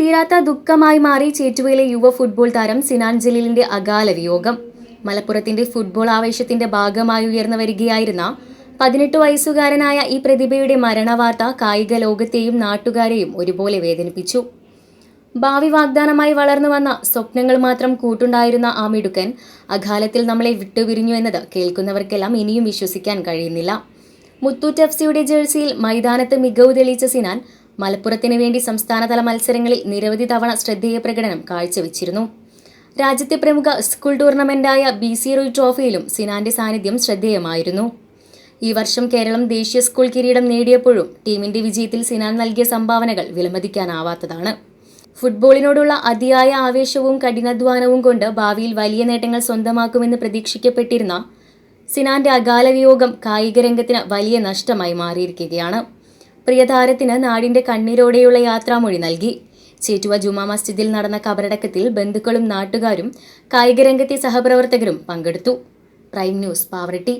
തീരാത്ത ദുഃഖമായി മാറി ചേറ്റുവയിലെ യുവ ഫുട്ബോൾ താരം സിനാൻ ജലീലിന്റെ അകാല വിയോഗം. മലപ്പുറത്തിന്റെ ഫുട്ബോൾ ആവേശത്തിന്റെ ഭാഗമായി ഉയർന്നു വരികയായിരുന്ന 18 വയസ്സുകാരനായ ഈ പ്രതിഭയുടെ മരണവാർത്ത കായിക ലോകത്തെയും നാട്ടുകാരെയും ഒരുപോലെ വേദനിപ്പിച്ചു. ഭാവി വാഗ്ദാനമായി വളർന്നു വന്ന സ്വപ്നങ്ങൾ മാത്രം കൂട്ടുണ്ടായിരുന്ന ആ മിടുക്കൻ അകാലത്തിൽ നമ്മളെ വിട്ടുപിരിഞ്ഞു എന്നത് കേൾക്കുന്നവർക്കെല്ലാം ഇനിയും വിശ്വസിക്കാൻ കഴിയുന്നില്ല. മുത്തൂറ്റ് FC ജേഴ്സിയിൽ മൈതാനത്ത് മികവ് തെളിയിച്ച സിനാൻ മലപ്പുറത്തിന് വേണ്ടി സംസ്ഥാനതല മത്സരങ്ങളിൽ നിരവധി തവണ ശ്രദ്ധേയ പ്രകടനം കാഴ്ചവെച്ചിരുന്നു. രാജ്യത്തെ പ്രമുഖ സ്കൂൾ ടൂർണമെന്റായ BC റോയ് ട്രോഫിയിലും സിനാന്റെ സാന്നിധ്യം ശ്രദ്ധേയമായിരുന്നു. ഈ വർഷം കേരളം ദേശീയ സ്കൂൾ കിരീടം നേടിയപ്പോഴും ടീമിന്റെ വിജയത്തിൽ സിനാൻ നൽകിയ സംഭാവനകൾ വിലമതിക്കാനാവാത്തതാണ്. ഫുട്ബോളിനോടുള്ള അതിയായ ആവേശവും കഠിനാധ്വാനവും കൊണ്ട് ഭാവിയിൽ വലിയ നേട്ടങ്ങൾ സ്വന്തമാക്കുമെന്ന് പ്രതീക്ഷിക്കപ്പെട്ടിരുന്ന സിനാന്റെ അകാല വിയോഗം കായിക രംഗത്തിന് വലിയ നഷ്ടമായി മാറിയിരിക്കുകയാണ്. പ്രിയതാരത്തിന് നാടിന്റെ കണ്ണീരോടെയുള്ള യാത്രാമൊഴി നൽകി. ചേറ്റുവ ജുമാ മസ്ജിദിൽ നടന്ന ഖബറടക്കത്തിൽ ബന്ധുക്കളും നാട്ടുകാരും കായിക രംഗത്തെ സഹപ്രവർത്തകരും പങ്കെടുത്തു. Prime news Pavaratti.